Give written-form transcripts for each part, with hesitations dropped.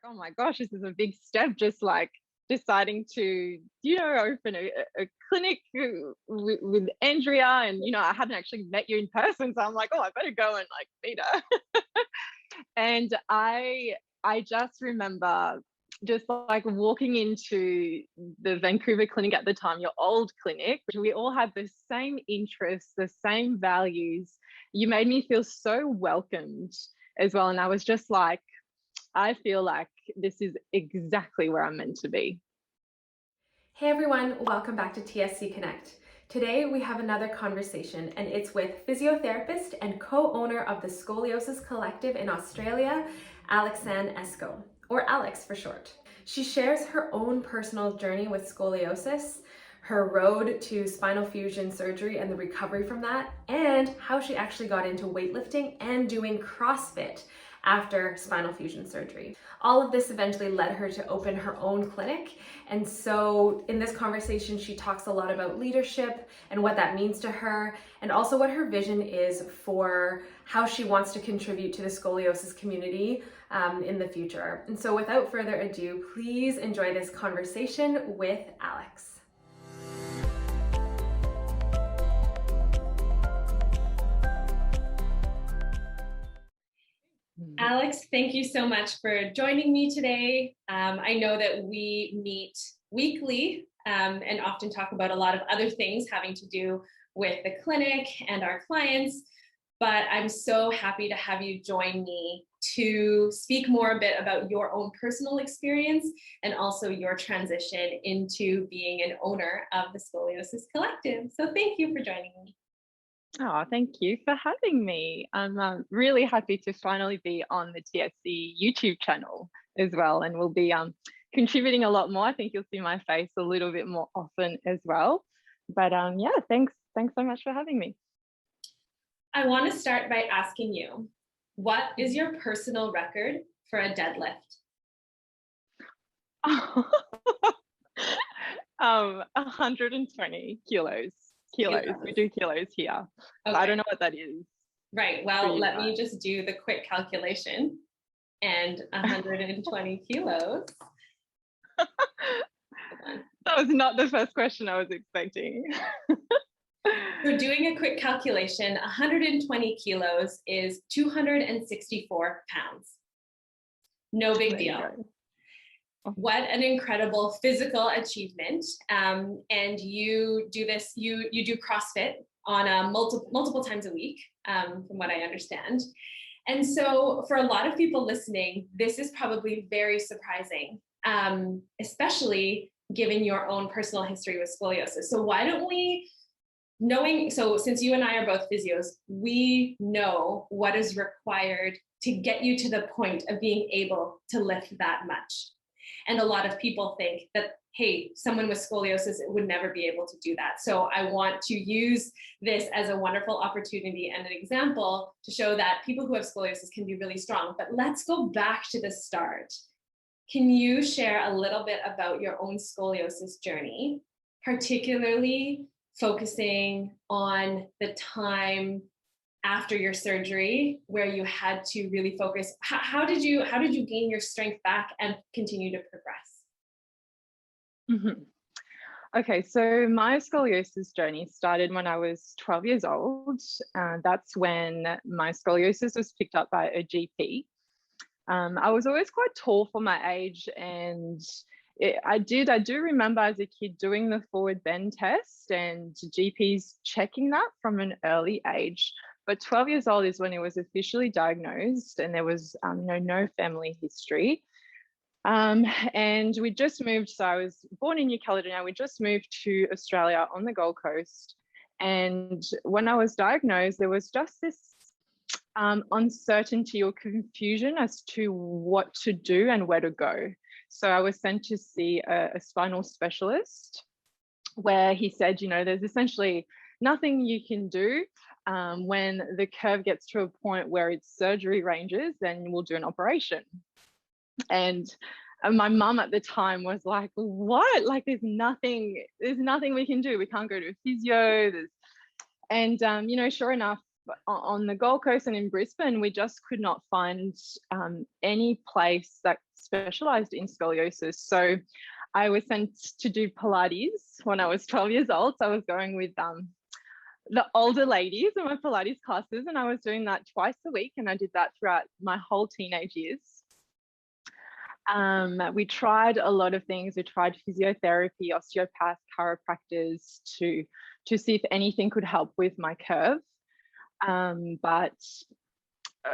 oh my gosh, this is a big step, just like deciding to, open a clinic with Andrea. And, I hadn't actually met you in person. So I'm like, oh, I better go and like meet her. And I just remember just like walking into the Vancouver clinic at the time, your old clinic. We all had the same interests, the same values. You made me feel so welcomed as well. And I was just like, I feel like this is exactly where I'm meant to be. Hey everyone, welcome back to TSC Connect. Today we have another conversation, and it's with physiotherapist and co-owner of the Scoliosis Collective in Australia, Alex and Andrea, or Alex for short. She shares her own personal journey with scoliosis, her road to spinal fusion surgery and the recovery from that, and how she actually got into weightlifting and doing CrossFit after spinal fusion surgery. All of this eventually led her to open her own clinic. And so in this conversation, she talks a lot about leadership and what that means to her, and also what her vision is for how she wants to contribute to the scoliosis community in the future. And so without further ado, please enjoy this conversation with Alex. Alex, thank you so much for joining me today. I know that we meet weekly and often talk about a lot of other things having to do with the clinic and our clients, but I'm so happy to have you join me to speak more a bit about your own personal experience and also your transition into being an owner of the Scoliosis Collective. So thank you for joining me. Oh, thank you for having me. I'm really happy to finally be on the TSC YouTube channel as well, and we'll be contributing a lot more. I think you'll see my face a little bit more often as well. But yeah, thanks so much for having me. I want to start by asking you, what is your personal record for a deadlift? 120 kilos. We do kilos here. Okay. I don't know what that is. Right. Well, let me just do the quick calculation. And 120 kilos. That was not the first question I was expecting. So doing a quick calculation, 120 kilos is 264 pounds. No big deal. What an incredible physical achievement. And you do this, you do CrossFit on multiple times a week, from what I understand. And so for a lot of people listening, this is probably very surprising, especially given your own personal history with scoliosis. So why don't we, since you and I are both physios, we know what is required to get you to the point of being able to lift that much. And a lot of people think that, hey, someone with scoliosis would never be able to do that. So I want to use this as a wonderful opportunity and an example to show that people who have scoliosis can be really strong. But let's go back to the start. Can you share a little bit about your own scoliosis journey, particularly focusing on the time after your surgery where you had to really focus? How did you gain your strength back and continue to progress? Mm-hmm. Okay, so my scoliosis journey started when I was 12 years old. That's when my scoliosis was picked up by a GP. I was always quite tall for my age, and I do remember as a kid doing the forward bend test and GPs checking that from an early age. But 12 years old is when it was officially diagnosed, and there was no family history. And we just moved, so I was born in New Caledonia. We just moved to Australia on the Gold Coast. And when I was diagnosed, there was just this uncertainty or confusion as to what to do and where to go. So I was sent to see a spinal specialist, where he said, there's essentially nothing you can do. When the curve gets to a point where it's surgery ranges, then we'll do an operation. And my mum at the time was like, what? Like, there's nothing we can do. We can't go to a physio. And, sure enough, on the Gold Coast and in Brisbane, we just could not find any place that specialized in scoliosis. So I was sent to do Pilates when I was 12 years old. So I was going with the older ladies in my Pilates classes, and I was doing that twice a week, and I did that throughout my whole teenage years. We tried a lot of things. We tried physiotherapy, osteopath, chiropractors to see if anything could help with my curve. But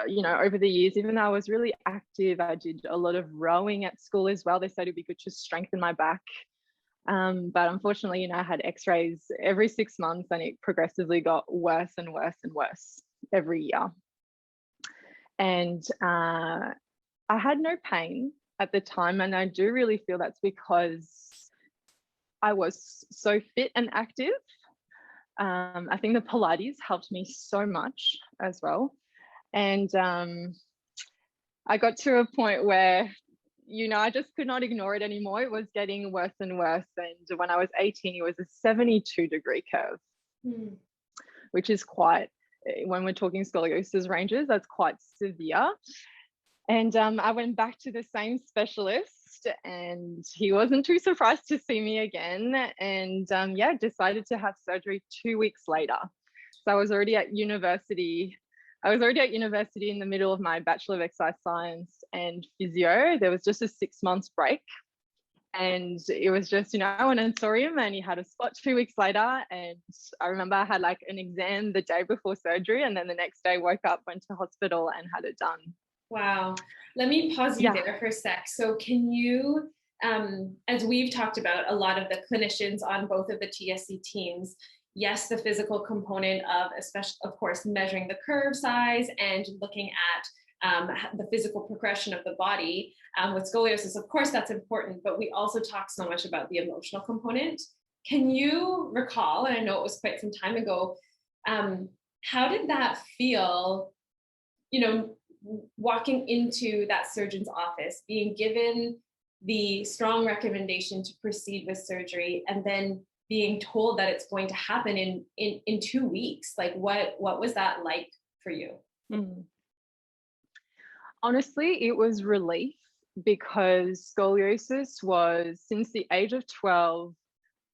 you know, over the years, even though I was really active, I did a lot of rowing at school as well. They said it'd be good to strengthen my back. But unfortunately, you know, I had x-rays every 6 months, and it progressively got worse and worse and worse every year. And I had no pain at the time. And I do really feel that's because I was so fit and active. I think the Pilates helped me so much as well. And I got to a point where, you know, I just could not ignore it anymore. It was getting worse and worse. And when I was 18, it was a 72-degree curve, which is quite, when we're talking scoliosis ranges, that's quite severe. And I went back to the same specialist, and he wasn't too surprised to see me again. And yeah, decided to have surgery 2 weeks later. So I was already at university. I was already at university in the middle of my Bachelor of Exercise Science and Physio. There was just a 6 months break. And it was just, you know, I went and saw him, and he had a spot 2 weeks later. And I remember I had like an exam the day before surgery. And then the next day woke up, went to hospital and had it done. Wow. Let me pause you there for a sec. So can you, as we've talked about, a lot of the clinicians on both of the TSC teams, yes, the physical component of, especially, of course, measuring the curve size and looking at the physical progression of the body with scoliosis, of course, that's important, but we also talk so much about the emotional component. Can you recall, and I know it was quite some time ago, how did that feel, you know, walking into that surgeon's office, being given the strong recommendation to proceed with surgery, and then being told that it's going to happen in 2 weeks? Like, what was that like for you? Honestly, it was relief, because scoliosis was, since the age of 12,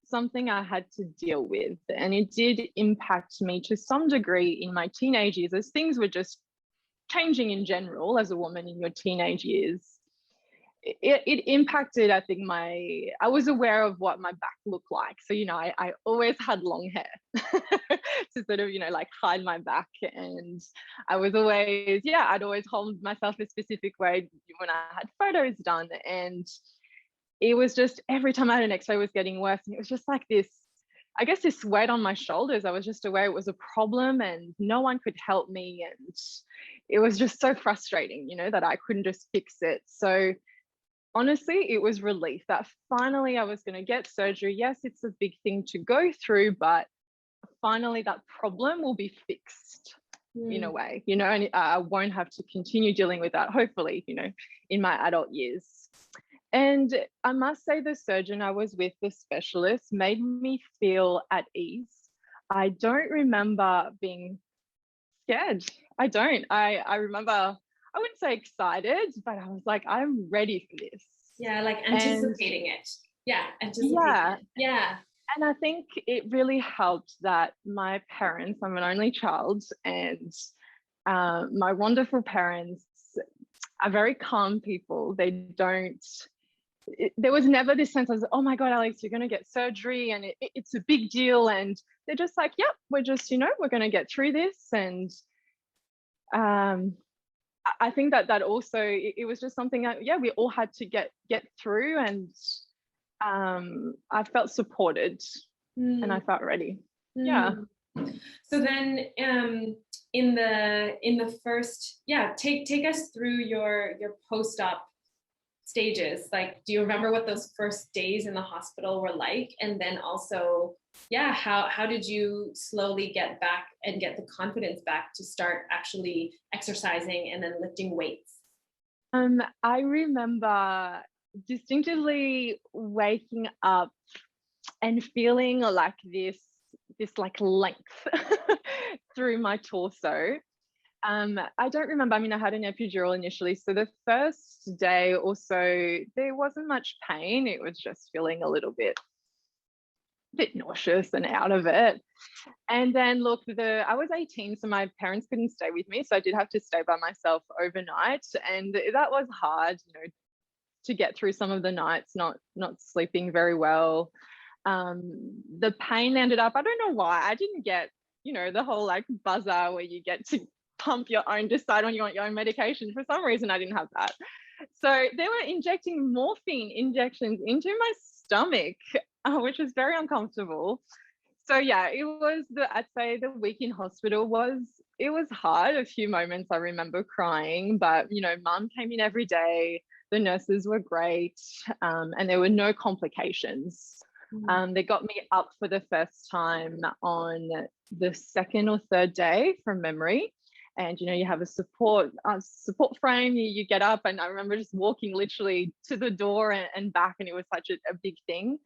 something I had to deal with. And it did impact me to some degree in my teenage years, as things were just changing in general as a woman in your teenage years. It impacted, I think, I was aware of what my back looked like. So, you know, I always had long hair to sort of, you know, like hide my back. And I was always, I'd always hold myself a specific way when I had photos done. And it was just, every time I had an x-ray, was getting worse. And it was just like this, I guess, this weight on my shoulders. I was just aware it was a problem and no one could help me. And it was just so frustrating, you know, that I couldn't just fix it. So honestly, it was relief that finally I was going to get surgery. Yes, it's a big thing to go through, but finally that problem will be fixed in a way, you know, and I won't have to continue dealing with that, hopefully, you know, in my adult years. And I must say, the surgeon I was with, the specialist, made me feel at ease. I don't remember being scared. I don't. I remember, I wouldn't say excited, but I was like, I'm ready for this. Yeah, like anticipating it. Yeah, anticipating it. Yeah. And I think it really helped that my parents, I'm an only child, and my wonderful parents are very calm people. They don't, there was never this sense of, oh my God, Alex, you're going to get surgery and it's a big deal. And they're just like, yep, we're just, you know, we're going to get through this. And I think that also, it was just something that, we all had to get through. And I felt supported and I felt ready. Yeah. So then in the first, take us through your post-op stages. Like, do you remember what those first days in the hospital were like? And then also, how did you slowly get back and get the confidence back to start actually exercising and then lifting weights? I remember distinctively waking up and feeling like this this like length through my torso. I don't remember. I mean, I had an epidural initially. So the first day or so, there wasn't much pain. It was just feeling a little bit nauseous and out of it. And then look, I was 18, so my parents couldn't stay with me. So I did have to stay by myself overnight. And that was hard, to get through some of the nights, not sleeping very well. The pain ended up, I don't know why, I didn't get, the whole like buzzer where you get to pump your own, decide when you want your own medication. For some reason, I didn't have that. So they were injecting morphine injections into my stomach, which was very uncomfortable. So yeah, I'd say the week in hospital was hard. A few moments I remember crying, but mum came in every day. The nurses were great, and there were no complications. They got me up for the first time on the second or third day from memory. And, you have a support frame, you get up, and I remember just walking literally to the door and back, and it was such a big thing.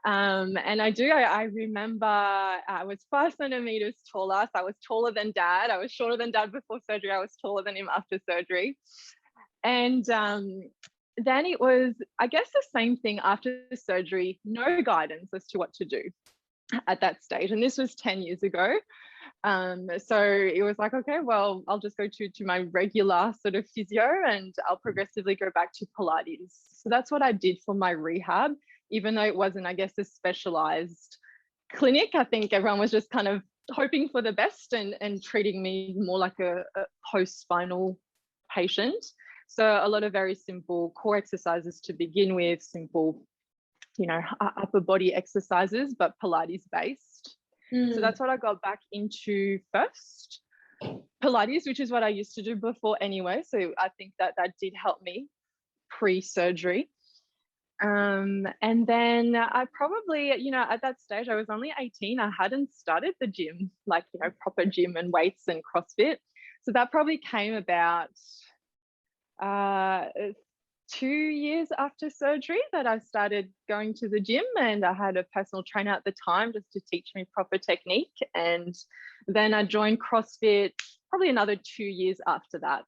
And I remember I was 5 centimeters taller. So I was taller than Dad. I was shorter than Dad before surgery. I was taller than him after surgery. And then it was, I guess, the same thing after surgery, no guidance as to what to do at that stage. And this was 10 years ago. So it was like, okay, well, I'll just go to my regular sort of physio, and I'll progressively go back to Pilates. So that's what I did for my rehab, even though it wasn't, I guess, a specialized clinic. I think everyone was just kind of hoping for the best and treating me more like a post-spinal patient. So a lot of very simple core exercises to begin with, simple, upper body exercises, but Pilates based. So that's what I got back into first. Pilates, which is what I used to do before anyway. So I think that did help me pre-surgery. And then I probably, at that stage, I was only 18. I hadn't started the gym, like, proper gym and weights and CrossFit. So that probably came about 2 years after surgery that I started going to the gym, and I had a personal trainer at the time just to teach me proper technique. And then I joined CrossFit probably another 2 years after that.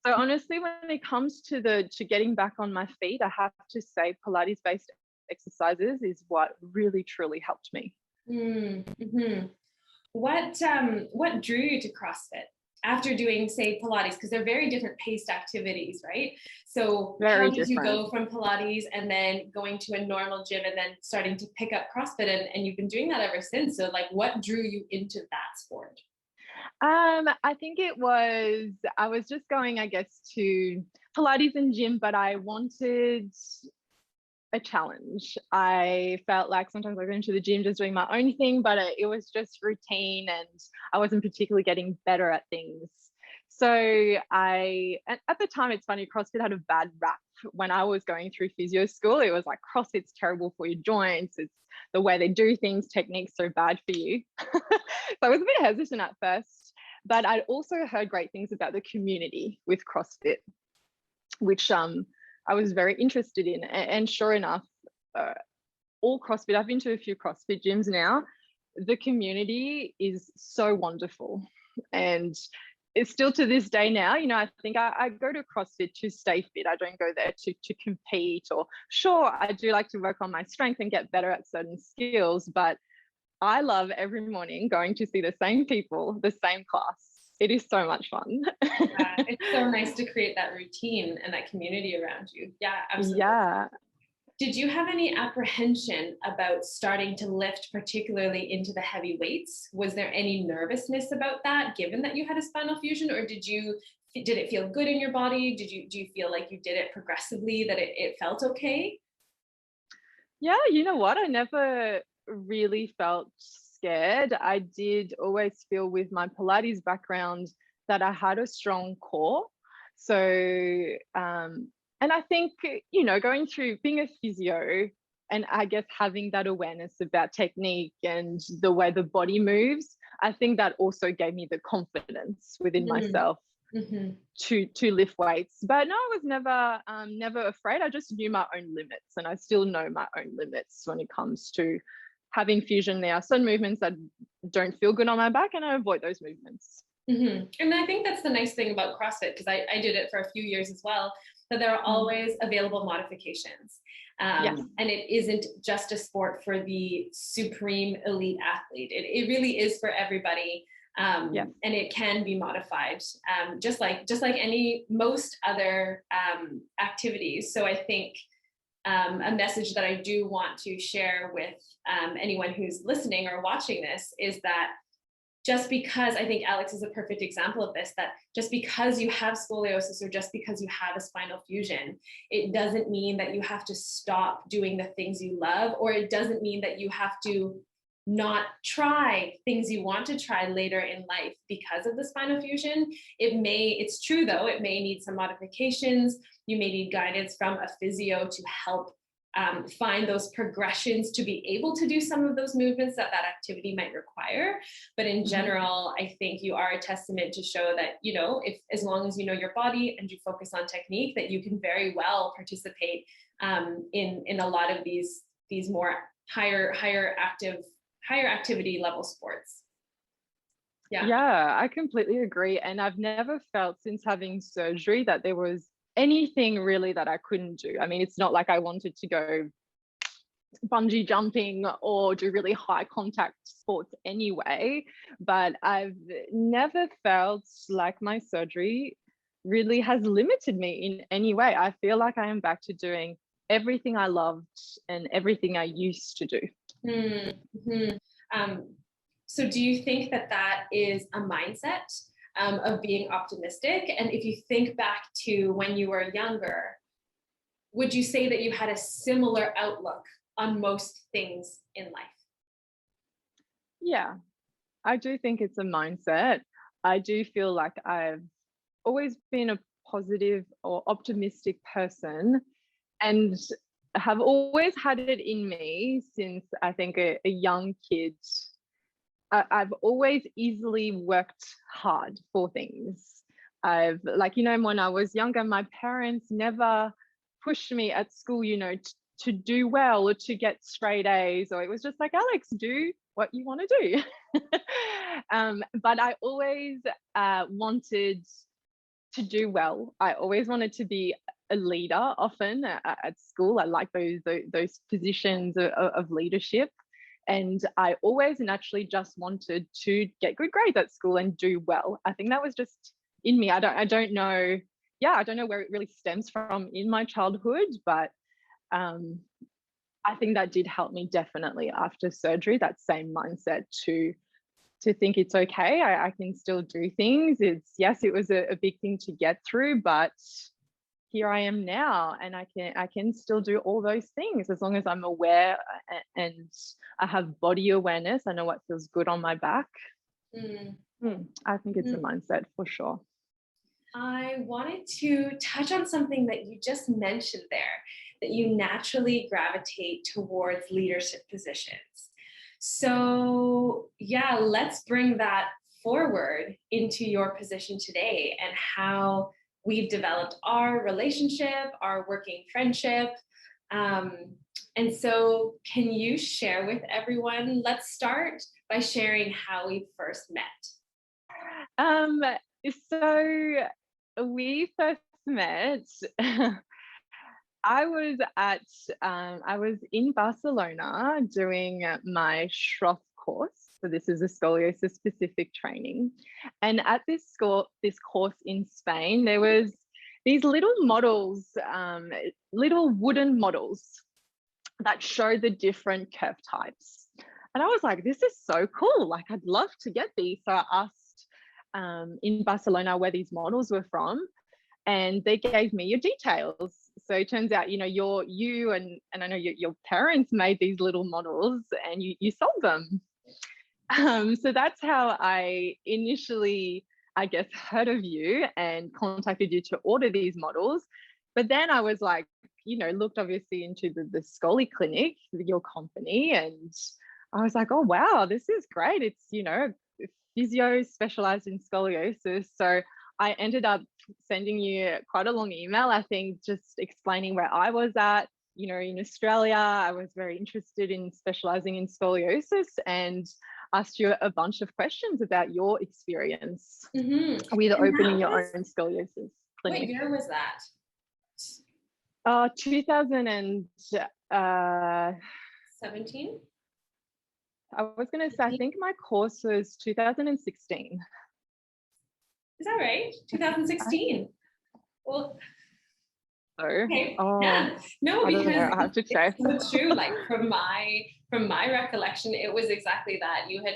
So honestly, when it comes to getting back on my feet, I have to say Pilates-based exercises is what really truly helped me. Mm-hmm. What drew you to CrossFit after doing, say, Pilates? Because they're very different paced activities, right? So how did you go from Pilates and then going to a normal gym and then starting to pick up CrossFit, and you've been doing that ever since? So like, what drew you into that sport? I think I was just going, I guess, to Pilates and gym, but I wanted a challenge. I felt like sometimes I went to the gym just doing my own thing, but it was just routine and I wasn't particularly getting better at things. So at the time, it's funny, CrossFit had a bad rap. When I was going through physio school, it was like, CrossFit's terrible for your joints. It's the way they do things, techniques so bad for you. So I was a bit hesitant at first, but I'd also heard great things about the community with CrossFit, which I was very interested in. And sure enough, all CrossFit, I've been to a few CrossFit gyms now. The community is so wonderful. And it's still to this day now, I think I go to CrossFit to stay fit. I don't go there to compete, or sure, I do like to work on my strength and get better at certain skills, but I love every morning going to see the same people, the same class. It is so much fun. Yeah, it's so nice to create that routine and that community around you. Yeah, absolutely. Yeah. Did you have any apprehension about starting to lift, particularly into the heavy weights? Was there any nervousness about that, given that you had a spinal fusion, or did it feel good in your body? Do you feel like you did it progressively, that it felt okay? Yeah, you know what? I never really felt scared. I did always feel with my Pilates background that I had a strong core. So, and I think, going through being a physio and I guess having that awareness about technique and the way the body moves, I think that also gave me the confidence within myself to lift weights. But no, I was never afraid. I just knew my own limits, and I still know my own limits when it comes to having fusion, there are some movements that don't feel good on my back, and I avoid those movements. And I think that's the nice thing about CrossFit, because I did it for a few years as well, that there are always available modifications. Yes. And it isn't just a sport for the supreme elite athlete. It really is for everybody. And it can be modified, just like most other activities. So I think a message that I do want to share with anyone who's listening or watching this is that just because, I think Alex is a perfect example of this, that just because you have scoliosis or just because you have a spinal fusion, it doesn't mean that you have to stop doing the things you love, or it doesn't mean that you have to not try things you want to try later in life because of the spinal fusion. It's true though, it may need some modifications. You may need guidance from a physio to help find those progressions to be able to do some of those movements that activity might require. But in general, I think you are a testament to show that, if as long as you know your body and you focus on technique, that you can very well participate in a lot of these more higher activity level sports. Yeah, I completely agree. And I've never felt since having surgery that there was anything really that I couldn't do. I mean, it's not like I wanted to go bungee jumping or do really high contact sports anyway, but I've never felt like my surgery really has limited me in any way. I feel like I am back to doing everything I loved and everything I used to do. So do you think that is a mindset of being optimistic? And if you think back to when you were younger, would you say that you had a similar outlook on most things in life? Yeah, I do think it's a mindset. I do feel like I've always been a positive or optimistic person, and have always had it in me since I think a young kid. I've always easily worked hard for things. I've, like, when I was younger, my parents never pushed me at school, to do well or to get straight A's, or it was just like, Alex, do what you want to do. But I always wanted to do well. I always wanted to be a leader. Often at school, I like those positions of leadership. And I always naturally just wanted to get good grades at school and do well. I think that was just in me. I don't know. Yeah, I don't know where it really stems from in my childhood, but I think that did help me definitely after surgery. That same mindset to think it's okay. I can still do things. It was a big thing to get through, but here I am now, and I can still do all those things as long as I'm aware and I have body awareness. I know what feels good on my back. I think it's a mindset for sure. I wanted to touch on something that you just mentioned there, that you naturally gravitate towards leadership positions. So yeah, let's bring that forward into your position today and how we've developed our relationship, our working friendship. And so can you share with everyone, let's start by sharing how we first met. So we first met, I was in Barcelona doing my Schroth course. So this is a scoliosis specific training. And at this course in Spain, there was these little models, little wooden models that show the different curve types. And I was like, this is so cool. Like, I'd love to get these. So I asked in Barcelona where these models were from, and they gave me your details. So it turns out, you and I know your parents made these little models and you sold them. So that's how I initially, I guess, heard of you and contacted you to order these models. But then I was like, looked obviously into the ScoliClinic, your company, and I was like, oh, wow, this is great. It's, physio specialized in scoliosis. So I ended up sending you quite a long email, I think, just explaining where I was at. in Australia, I was very interested in specializing in scoliosis and asked you a bunch of questions about your experience with opening your own scoliosis clinic. What year was that? 2017. I was going to say, I think my course was 2016. Is that right? 2016. Well, okay. Yeah. No, because I have to check. It's so true. Like from my recollection, it was exactly that. You had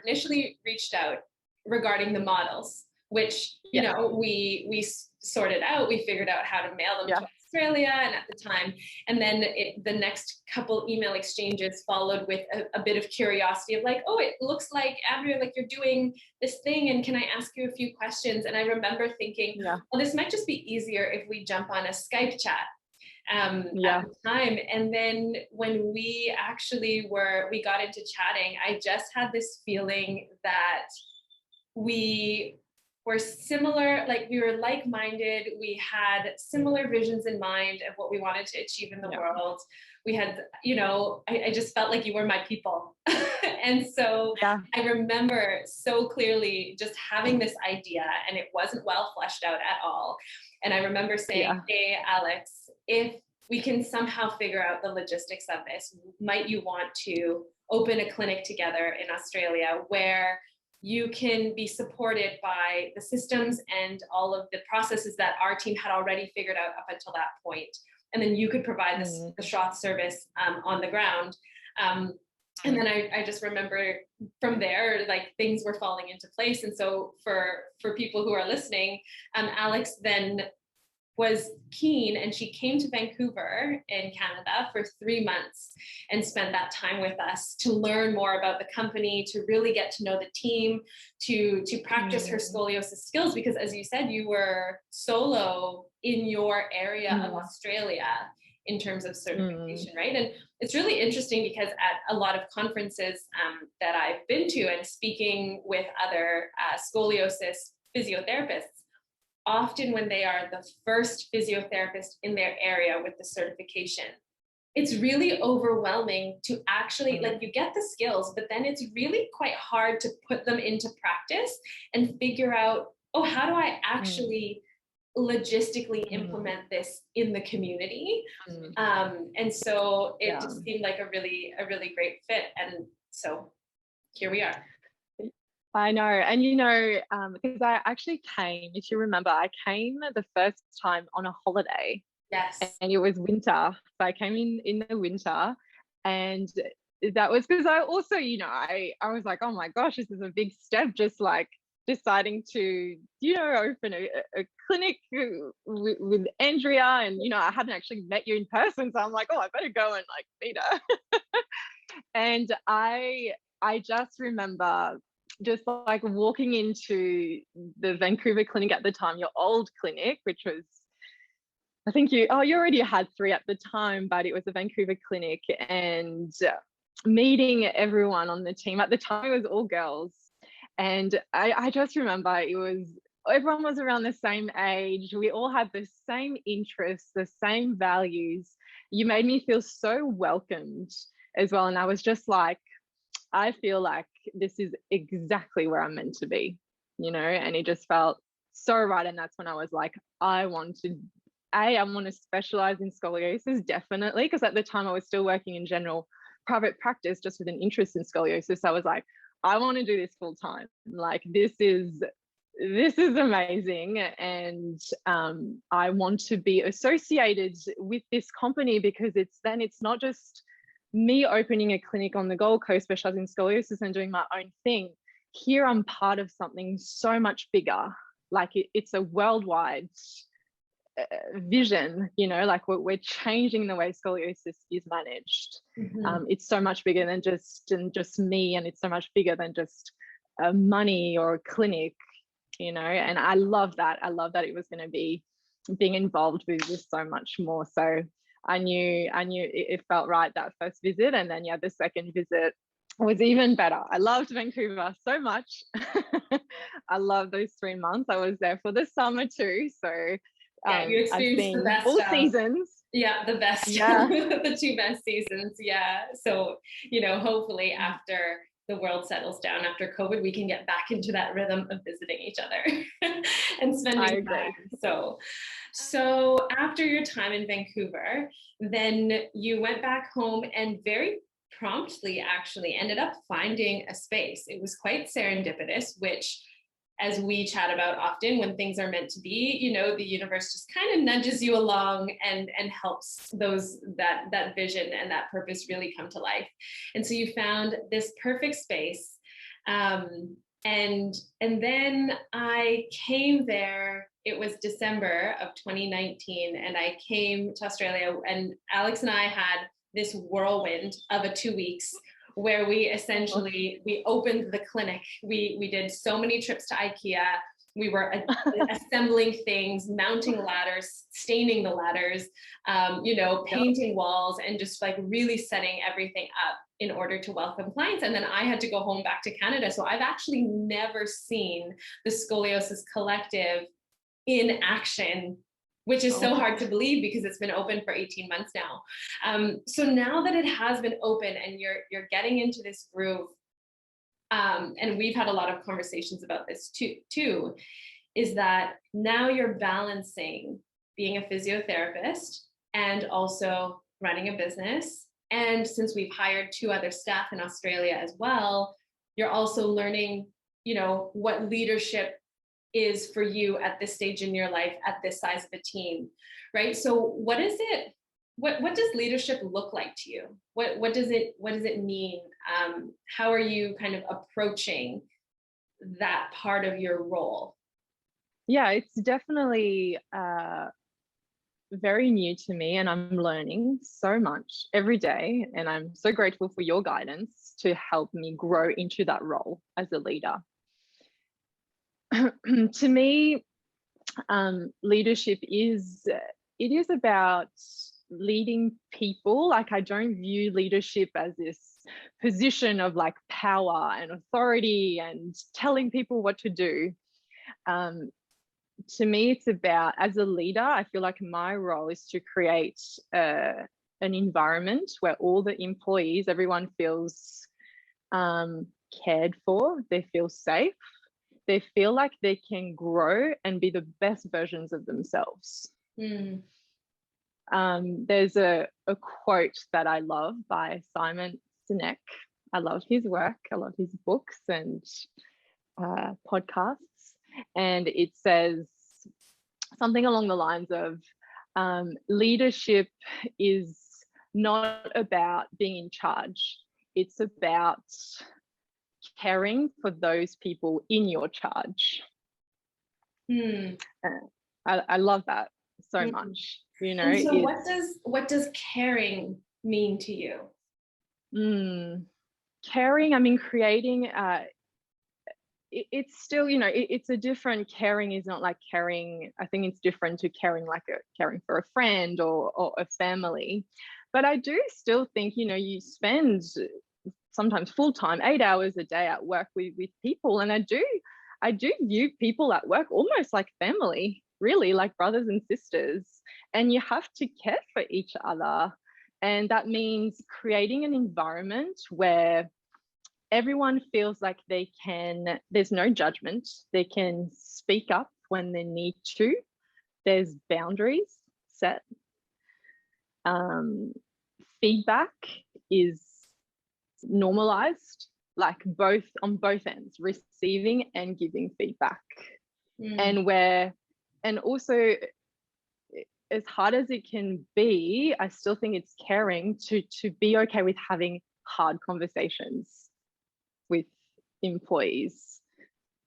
initially reached out regarding the models, which we sorted out. We figured out how to mail them to Australia, and at the time, and then the next couple email exchanges followed with a bit of curiosity of like, oh, it looks like, Andrea, like you're doing this thing, and can I ask you a few questions? And I remember thinking, well, this might just be easier if we jump on a Skype chat at the time. And then when we got into chatting, I just had this feeling that we were similar, like we were like-minded. We had similar visions in mind of what we wanted to achieve in the world. We had, I just felt like you were my people. And so I remember so clearly just having this idea, and it wasn't well fleshed out at all. And I remember saying, hey, Alex, if we can somehow figure out the logistics of this, might you want to open a clinic together in Australia where you can be supported by the systems and all of the processes that our team had already figured out up until that point. And then you could provide the shot service on the ground. And then I just remember from there, like things were falling into place. And so for people who are listening, Alex then was keen, and she came to Vancouver in Canada for 3 months and spent that time with us to learn more about the company, to really get to know the team, to practice her scoliosis skills, because as you said, you were solo in your area of Australia in terms of certification, right? And it's really interesting because at a lot of conferences that I've been to and speaking with other scoliosis physiotherapists, often when they are the first physiotherapist in their area with the certification, it's really overwhelming to actually, like, you get the skills, but then it's really quite hard to put them into practice and figure out, oh, how do I actually logistically implement this in the community? And so it just seemed like a really great fit. And so here we are. I know. And, because I actually came, if you remember, I came the first time on a holiday. Yes. And it was winter. So I came in the winter, and that was because I also, I was like, oh my gosh, this is a big step, just like deciding to, open a clinic with Andrea. And, I hadn't actually met you in person. So I'm like, oh, I better go and like meet her. And I just remember just like walking into the Vancouver clinic at the time, your old clinic, which was, I think you already had 3 at the time, but it was a Vancouver clinic, and meeting everyone on the team. At the time, it was all girls. And I just remember everyone was around the same age. We all had the same interests, the same values. You made me feel so welcomed as well. And I was just like, I feel like this is exactly where I'm meant to be, and it just felt so right. And that's when I was like, I want to specialize in scoliosis, definitely, because at the time I was still working in general private practice just with an interest in scoliosis. I was like, I want to do this full time. Like, this is amazing. And I want to be associated with this company, because it's not just me opening a clinic on the Gold Coast specializing in scoliosis and doing my own thing. Here I'm part of something so much bigger. Like it's a worldwide vision, like we're changing the way scoliosis is managed. It's so much bigger than just me, and it's so much bigger than just money or a clinic, and I love that. It was going to be being involved with so much more. So I knew it felt right that first visit. And then the second visit was even better. I loved Vancouver so much. I love those 3 months. I was there for the summer too. So Yeah, you I've experienced the seen best all of. seasons. Yeah, the best. Yeah. The two best seasons. Yeah. So, hopefully after the world settles down after COVID, we can get back into that rhythm of visiting each other and spending time. So after your time in Vancouver, then you went back home and very promptly actually ended up finding a space. It was quite serendipitous, which, as we chat about often, when things are meant to be, the universe just kind of nudges you along and helps that vision and that purpose really come to life. And so you found this perfect space. And then I came there. It was December of 2019, and I came to Australia, and Alex and I had this whirlwind of a 2 weeks where we opened the clinic. We did so many trips to IKEA. We were assembling things, mounting ladders, staining the ladders, painting walls, and just like really setting everything up in order to welcome clients. And then I had to go home back to Canada. So I've actually never seen the Scoliosis Collective in action, which is so hard to believe because it's been open for 18 months now. So now that it has been open and you're getting into this groove, and we've had a lot of conversations about this too, is that now you're balancing being a physiotherapist and also running a business. And since we've hired 2 other staff in Australia as well, you're also learning, what leadership is for you at this stage in your life, at this size of a team, right? So what is it? What does leadership look like to you? What does it mean? How are you kind of approaching that part of your role? Yeah, it's definitely very new to me, and I'm learning so much every day. And I'm so grateful for your guidance to help me grow into that role as a leader. To me, leadership is about leading people. Like, I don't view leadership as this position of like power and authority and telling people what to do. To me, it's about, as a leader, I feel like my role is to create an environment where all the employees, everyone feels cared for, they feel safe, they feel like they can grow and be the best versions of themselves. There's a quote that I love by Simon Sinek. I love his work. I love his books and podcasts. And it says something along the lines of leadership is not about being in charge. It's about caring for those people in your charge. I love that so much. And so what does caring mean to you? Caring, I mean, creating, it's still, it's a different caring. Is not like caring. I think it's different to caring like caring for a friend or a family. But I do still think, you spend sometimes full-time 8 hours a day at work with people. And I do view people at work almost like family, really, like brothers and sisters. And you have to care for each other. And that means creating an environment where everyone feels like there's no judgment. They can speak up when they need to. There's boundaries set. Feedback is normalized, like on both ends, receiving and giving feedback. And also, as hard as it can be, I still think it's caring to be okay with having hard conversations with employees.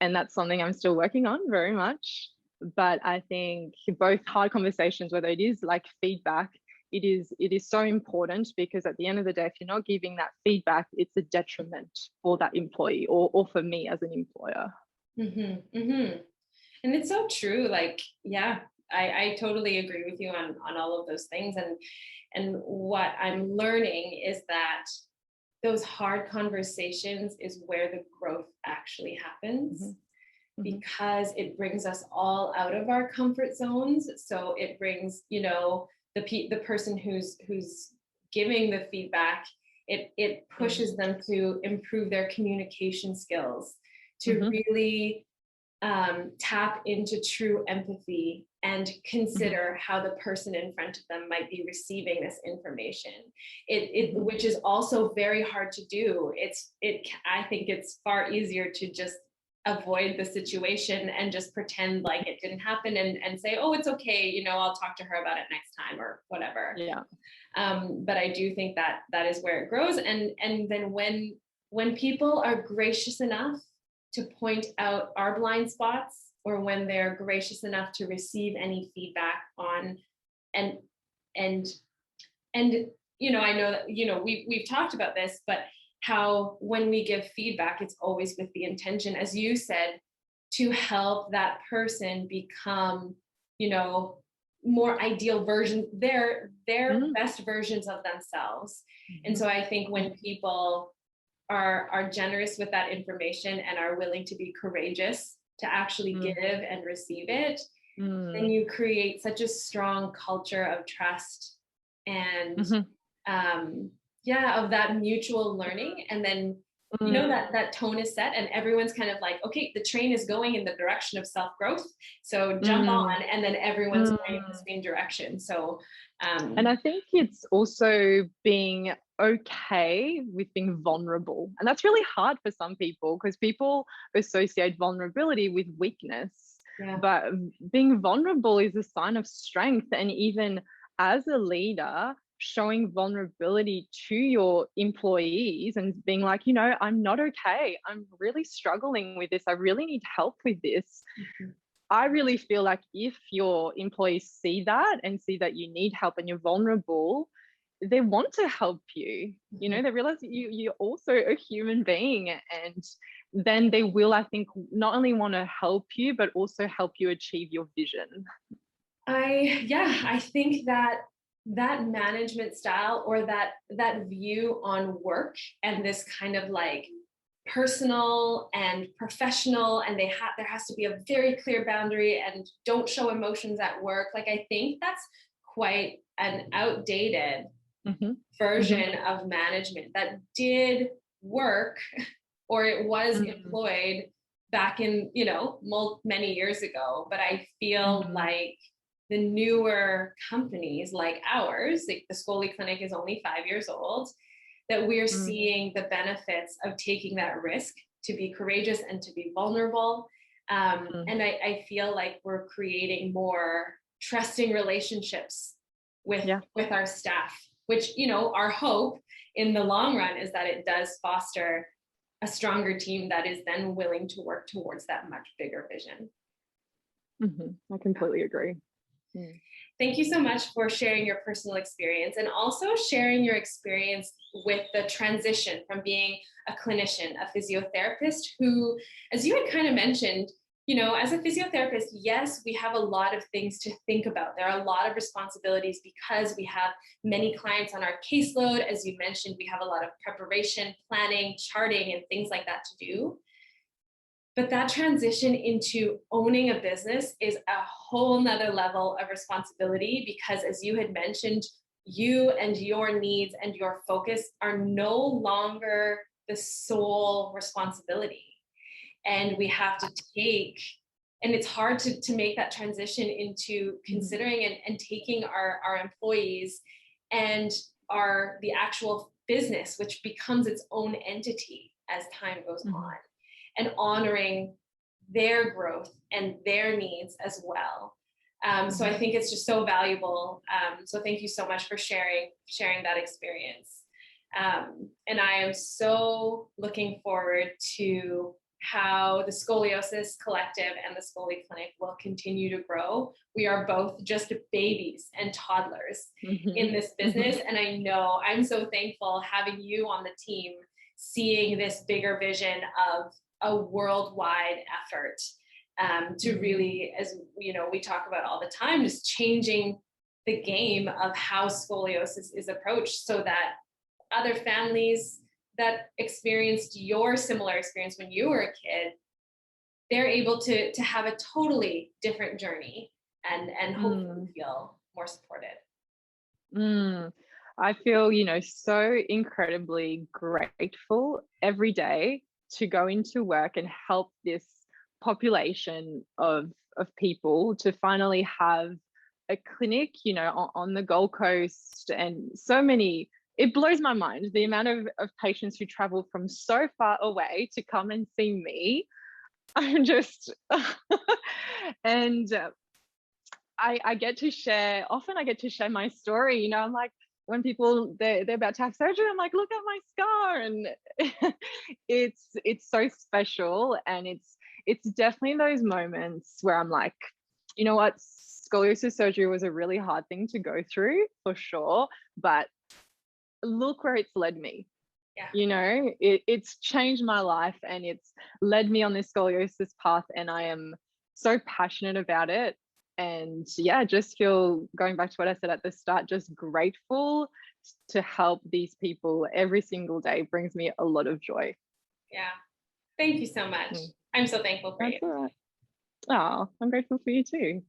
And that's something I'm still working on very much. But I think both hard conversations, whether it is like feedback, it is so important, because at the end of the day, if you're not giving that feedback, it's a detriment for that employee or for me as an employer. And it's so true. Like, yeah, I totally agree with you on all of those things. And what I'm learning is that those hard conversations is where the growth actually happens. because it brings us all out of our comfort zones. So it brings, you know, the person who's giving the feedback, it pushes them to improve their communication skills, to really tap into true empathy and consider how the person in front of them might be receiving this information. Which is also very hard to do. I think it's far easier to just avoid the situation and just pretend like it didn't happen and say, oh, it's okay, you know, I'll talk to her about it next time or whatever. Yeah. But I do think that is where it grows. And then when people are gracious enough to point out our blind spots, or when they're gracious enough to receive any feedback on, and you know, I know that, you know, we've talked about this, but how when we give feedback, it's always with the intention, as you said, to help that person become, you know, more ideal version, their best versions of themselves. And so I think when people are generous with that information and are willing to be courageous to actually give and receive it, then you create such a strong culture of trust and of that mutual learning. And then you know that tone is set and everyone's kind of like, okay, the train is going in the direction of self-growth, so jump on, and then everyone's going in the same direction. So and I think it's also being okay with being vulnerable, and that's really hard for some people because people associate vulnerability with weakness. But being vulnerable is a sign of strength, and even as a leader, showing vulnerability to your employees and being like, you know, I'm not okay, I'm really struggling with this, I really need help with this. I really feel like if your employees see that and see that you need help and you're vulnerable, they want to help you. You know, they realize you're also a human being, and then they will, I think, not only want to help you, but also help you achieve your vision. I think that management style, or that view on work, and this kind of like personal and professional, and there has to be a very clear boundary, and don't show emotions at work. Like, I think that's quite an outdated version of management that did work, or it was employed back in, you know, many years ago. But I feel like the newer companies like ours, like the ScoliClinic is only 5 years old, that we're seeing the benefits of taking that risk to be courageous and to be vulnerable. And I feel like we're creating more trusting relationships with our staff, which, you know, our hope in the long run is that it does foster a stronger team that is then willing to work towards that much bigger vision. I completely agree. Thank you so much for sharing your personal experience, and also sharing your experience with the transition from being a clinician, a physiotherapist, who, as you had kind of mentioned, you know, as a physiotherapist, yes, we have a lot of things to think about. There are a lot of responsibilities because we have many clients on our caseload. As you mentioned, we have a lot of preparation, planning, charting, and things like that to do. But that transition into owning a business is a whole nother level of responsibility, because as you had mentioned, you and your needs and your focus are no longer the sole responsibility. And we have to take, and it's hard to make that transition into considering and taking our employees and the actual business, which becomes its own entity as time goes on, and honoring their growth and their needs as well. So I think it's just so valuable. So thank you so much for sharing that experience. And I am so looking forward to how the Scoliosis Collective and the ScoliClinic will continue to grow. We are both just babies and toddlers in this business. And I know I'm so thankful having you on the team, seeing this bigger vision of a worldwide effort to really, as you know, we talk about all the time, just changing the game of how scoliosis is approached, so that other families that experienced your similar experience when you were a kid they're able to have a totally different journey and hopefully feel more supported. I feel, so incredibly grateful every day to go into work and help this population of people to finally have a clinic, on the Gold Coast, and so many. It blows my mind the amount of patients who travel from so far away to come and see me. I'm just, and I get to share, often I get to share my story, I'm like, when people they're about to have surgery, I'm like, look at my scar. And it's so special. And it's definitely those moments where I'm like, you know what, scoliosis surgery was a really hard thing to go through, for sure, but look where it's led me. It's changed my life, and it's led me on this scoliosis path, and I am so passionate about it. And just feel, going back to what I said at the start, just grateful to help these people every single day brings me a lot of joy. Yeah. Thank you so much. I'm so thankful for you. That's all right. Oh, I'm grateful for you too.